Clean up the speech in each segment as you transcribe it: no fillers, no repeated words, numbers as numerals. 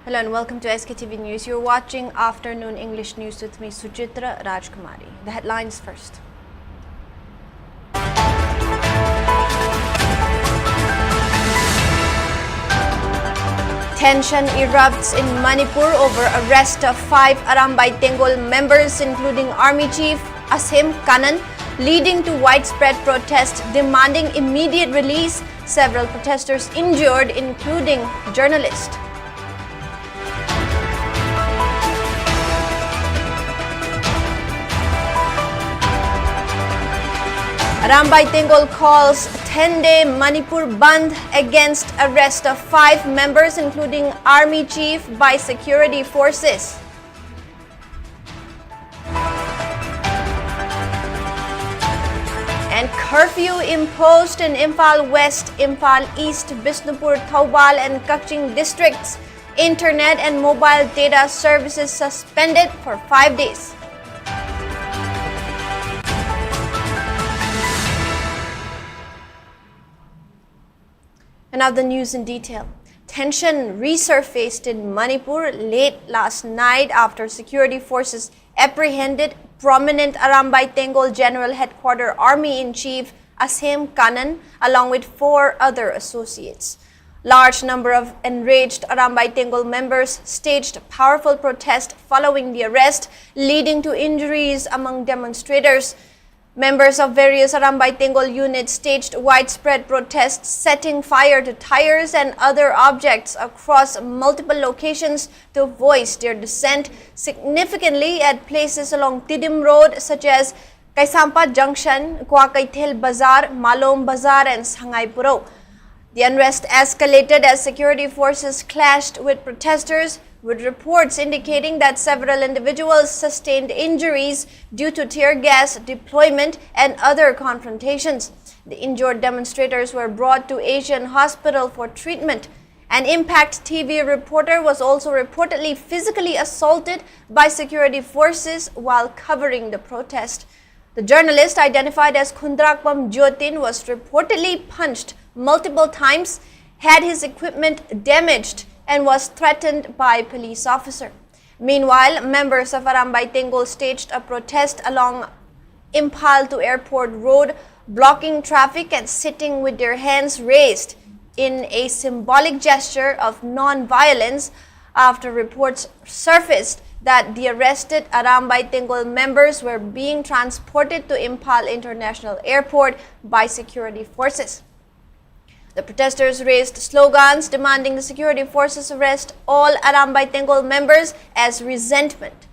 Hello and welcome to Sktv'S News. You're watching Afternoon English News with me, Suchitra Rajkumari. The headlines first. Tension erupts in Manipur over arrest of 5 Arambay Tengol members, including Army Chief Asim Kanan, leading to widespread protest demanding immediate release. Several protesters injured, including journalists. Arambay Tengol calls 10-day Manipur Bandh against arrest of 5 members, including Army Chief, by security forces. And curfew imposed in Imphal West, Imphal East, Bisnupur, Thoubal and Kaching districts. Internet and mobile data services suspended for 5 days. And now the news in detail. Tension resurfaced in Manipur late last night after security forces apprehended prominent Arambay Tengol General Headquarters Army-in-Chief Asim Kanan along with 4 other associates. Large number of enraged Arambay Tengol members staged powerful protest following the arrest, leading to injuries among demonstrators. Members of various Arambay Tengol units staged widespread protests, setting fire to tires and other objects across multiple locations to voice their dissent, significantly at places along Tidim Road such as Kaisampa Junction, Kwakaithel Bazar, Malom Bazar and Sangay Puro. The unrest escalated as security forces clashed with protesters, with reports indicating that several individuals sustained injuries due to tear gas deployment and other confrontations. The injured demonstrators were brought to Asian Hospital for treatment. An Impact TV reporter was also reportedly physically assaulted by security forces while covering the protest. The journalist, identified as Khundrakpam Jyotin, was reportedly punched multiple times, had his equipment damaged, and was threatened by a police officer. Meanwhile, members of Arambay Tengol staged a protest along Imphal to Airport Road, blocking traffic and sitting with their hands raised in a symbolic gesture of non-violence after reports surfaced that the arrested Arambay Tengol members were being transported to Imphal International Airport by security forces. The protesters raised slogans demanding the security forces arrest all Arambay Tengol members as resentment.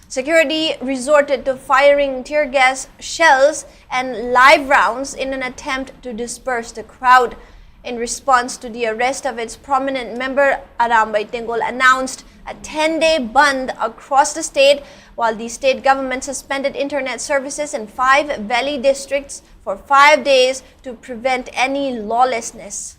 Security resorted to firing tear gas shells and live rounds in an attempt to disperse the crowd. In response to the arrest of its prominent member, Arambay Tengol announced a 10-day bandh across the state, while the state government suspended internet services in 5 valley districts for 5 days to prevent any lawlessness.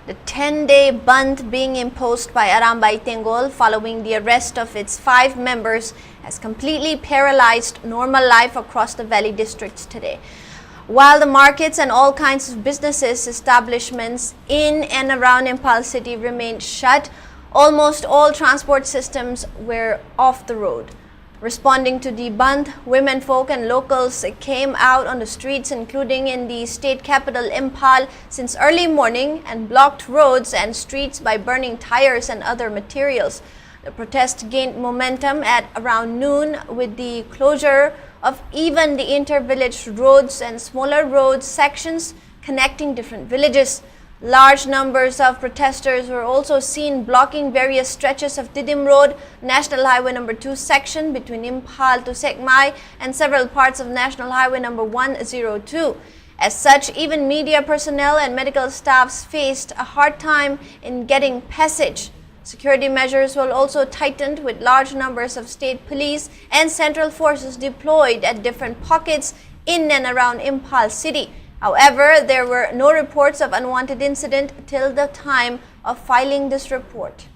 The 10-day bandh being imposed by Arambay Tengol following the arrest of its 5 members has completely paralyzed normal life across the valley districts today. While the markets and all kinds of businesses establishments in and around Imphal city remained shut, almost all transport systems were off the road. Responding to the Bandh, women folk and locals came out on the streets, including in the state capital Imphal, since early morning and blocked roads and streets by burning tires and other materials. The protest gained momentum at around noon with the closure of even the inter-village roads and smaller road sections connecting different villages. Large numbers of protesters were also seen blocking various stretches of Didim Road, National Highway number 2 section between Imphal to Sekmai, and several parts of National Highway number 102. As such, even media personnel and medical staffs faced a hard time in getting passage. Security measures were also tightened with large numbers of state police and central forces deployed at different pockets in and around Imphal city. However, there were no reports of unwanted incident till the time of filing this report.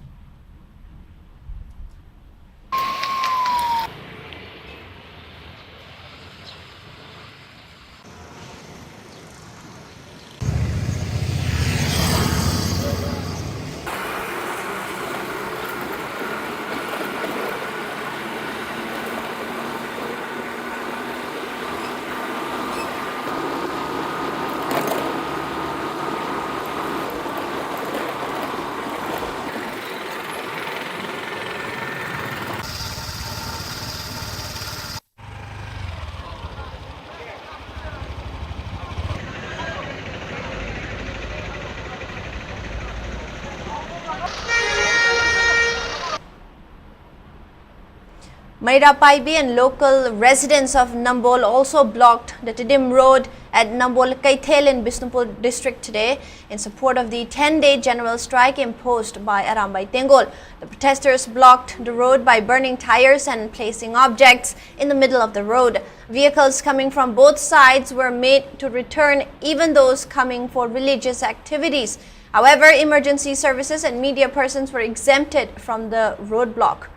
Mairapaibi and local residents of Nambol also blocked the Didim Road at Nambol Kaithel in Bishnupur district today in support of the 10-day general strike imposed by Arambai Tengol. The protesters blocked the road by burning tires and placing objects in the middle of the road. Vehicles coming from both sides were made to return, even those coming for religious activities. However, emergency services and media persons were exempted from the roadblock.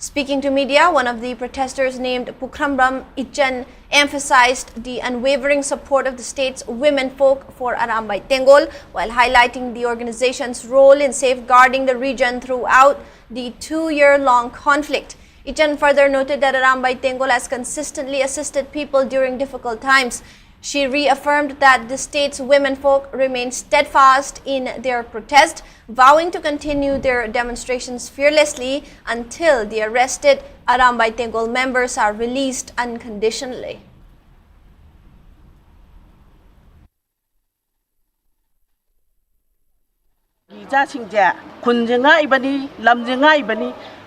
Speaking to media, one of the protesters named Pukhrambram Ichan emphasized the unwavering support of the state's women folk for Arambai Tengol while highlighting the organization's role in safeguarding the region throughout the 2-year-long conflict. Ichan further noted that Arambai Tengol has consistently assisted people during difficult times. She reaffirmed that the state's women folk remain steadfast in their protest, vowing to continue their demonstrations fearlessly until the arrested Arambai Tengol members are released unconditionally.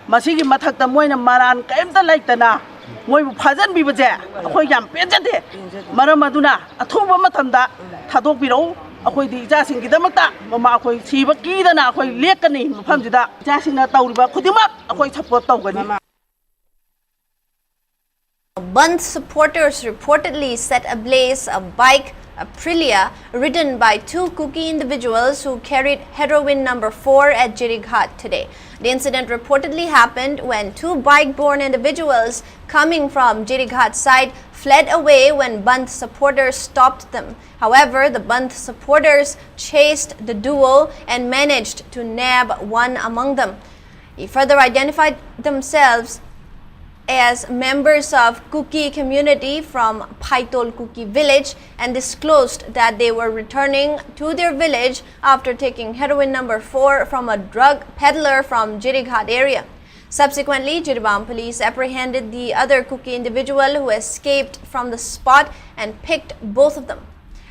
masigi mathakta moina maran kaimta laitana moi phajan bibaje akhoi yam pejade maram aduna athuba matamda thadok biro akhoi di ja sing gidamakta mama akhoi siba kidana akhoi lekani mafamjida ja singna tawriba khudimak akhoi support tawgani. Bandh supporters reportedly set ablaze a bike Aprilia ridden by 2 Kuki individuals who carried heroin number 4 at Jirighat today. The incident reportedly happened when 2 bike-borne individuals coming from Jirighat side fled away when Bandh supporters stopped them. However, the Bandh supporters chased the duo and managed to nab one among them. He further identified themselves as members of Kuki community from Paitol Kuki village and disclosed that they were returning to their village after taking heroin number 4 from a drug peddler from Jirighat area. Subsequently, Jiribam police apprehended the other Kuki individual who escaped from the spot and picked both of them.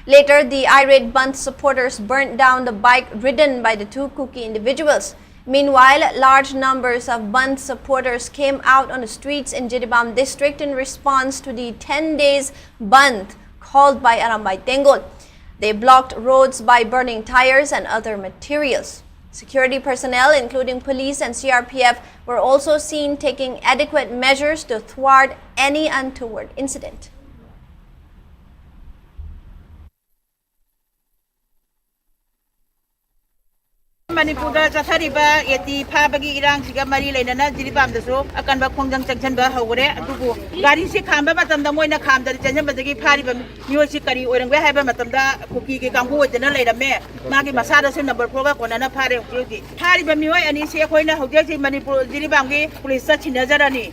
Later, the irate Bandh supporters burnt down the bike ridden by the 2 Kuki individuals. Meanwhile, large numbers of Bandh supporters came out on the streets in Jiribam district in response to the 10 days Bandh called by Arambai Tengol. They blocked roads by burning tires and other materials. Security personnel, including police and CRPF, were also seen taking adequate measures to thwart any untoward incident. Manipur Chathariba, Yeti, Pabagi, Irang, Sigamari, Lena, Jiribam, the Soap, Akanba Kongdang Section Bahaware, Adubu, Garisi Kamba, Matam, the Moina Kam, the Janabagi Party, Musikari, or Wehaba Matamda, Kuki, Kambu, the Naleda Mare, Magi Masada, number Proga, on another party of duty. Party Bamua and Isia Hoina, who gets in Manipur, Jiribangi, police such in Nazarani.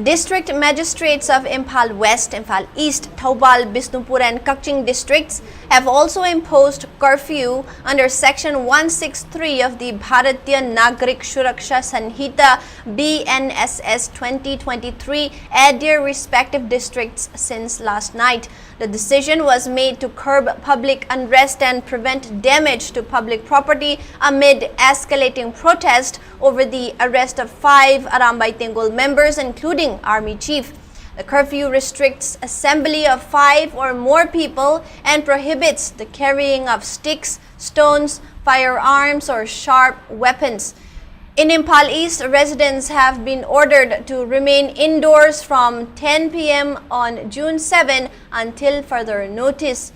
District magistrates of Imphal West, Imphal East, Thoubal, Bisnupur and Kakching districts have also imposed curfew under Section 163 of the Bharatiya Nagarik Suraksha Sanhita BNSS 2023 at their respective districts since last night. The decision was made to curb public unrest and prevent damage to public property amid escalating protest over the arrest of 5 Arambay Tengol members, including Army Chief. The curfew restricts assembly of 5 or more people and prohibits the carrying of sticks, stones, firearms, or sharp weapons. In Imphal East, residents have been ordered to remain indoors from 10 p.m. on June 7 until further notice.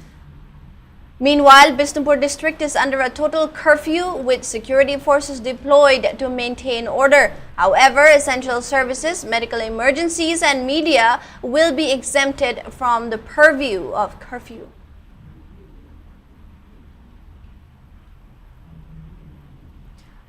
Meanwhile, Bisnupur district is under a total curfew with security forces deployed to maintain order. However, essential services, medical emergencies, and media will be exempted from the purview of curfew.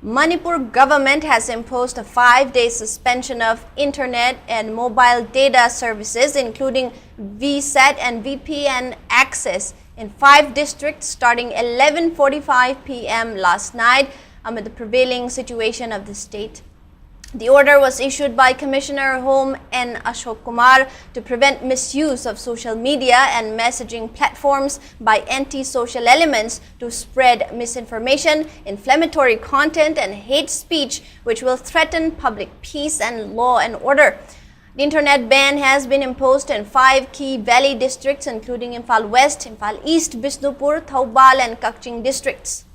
Manipur government has imposed a 5-day suspension of internet and mobile data services, including VSAT and VPN access in 5 districts starting 11:45 p.m. last night amid the prevailing situation of the state. The order was issued by Commissioner Home N. Ashok Kumar to prevent misuse of social media and messaging platforms by anti-social elements to spread misinformation, inflammatory content, and hate speech, which will threaten public peace and law and order. The internet ban has been imposed in 5 key valley districts, including Imphal West, Imphal East, Bisnupur, Thoubal, and Kakching districts.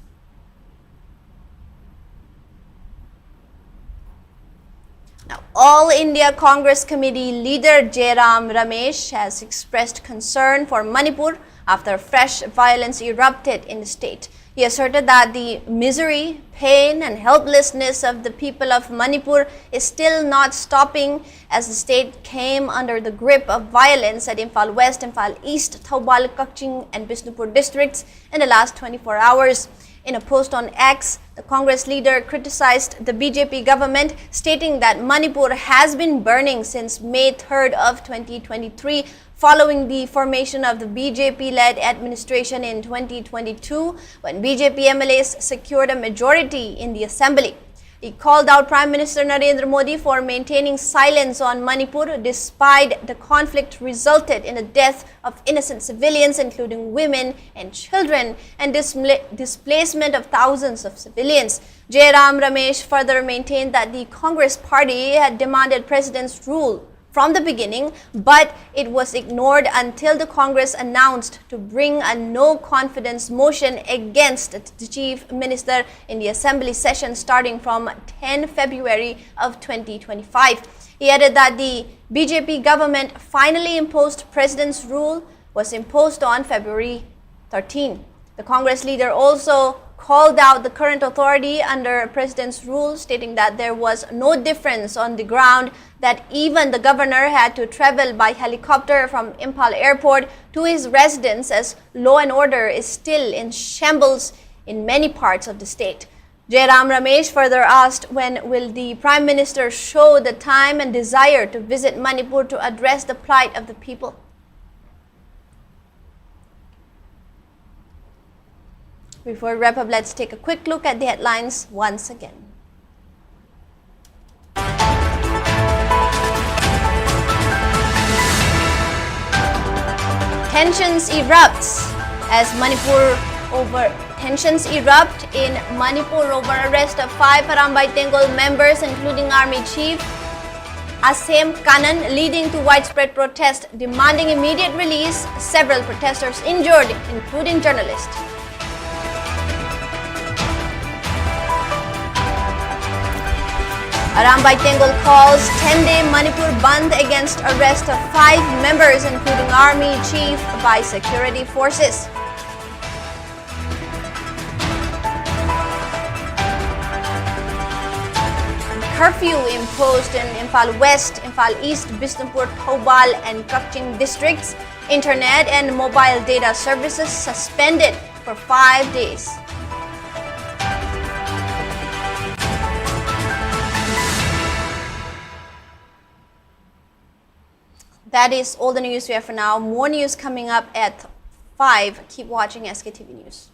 Now, All India Congress Committee leader Jairam Ramesh has expressed concern for Manipur after fresh violence erupted in the state. He asserted that the misery, pain and helplessness of the people of Manipur is still not stopping as the state came under the grip of violence at Imphal West, Imphal East, Thoubal, Kakching and Bisnupur districts in the last 24 hours. In a post on X, the Congress leader criticized the BJP government, stating that Manipur has been burning since May 3rd of 2023, following the formation of the BJP-led administration in 2022, when BJP MLAs secured a majority in the assembly. He called out Prime Minister Narendra Modi for maintaining silence on Manipur despite the conflict resulted in the death of innocent civilians, including women and children, and displacement of thousands of civilians. Jairam Ramesh further maintained that the Congress party had demanded president's rule from the beginning, but it was ignored until the Congress announced to bring a no-confidence motion against the Chief Minister in the Assembly session starting from 10 February of 2025. He added that the BJP government finally imposed president's rule was imposed on February 13. The Congress leader also called out the current authority under president's rule, stating that there was no difference on the ground, that even the governor had to travel by helicopter from Imphal airport to his residence as law and order is still in shambles in many parts of the state. Jairam Ramesh further asked when will the Prime Minister show the time and desire to visit Manipur to address the plight of the people. Before we wrap up, let's take a quick look at the headlines once again. Tensions erupt in Manipur over arrest of 5 Arambay Tengol members, including Army Chief Asem Kanan, leading to widespread protest demanding immediate release. Several protesters injured, including journalists. Arambay Tengol calls 10-day Manipur Bandh against arrest of 5 members, including Army Chief, by security forces. curfew imposed in Imphal West, Imphal East, Bisnupur, Thoubal and Kaching districts. Internet and mobile data services suspended for 5 days. That is all the news we have for now. More news coming up at 5. Keep watching SKTV News.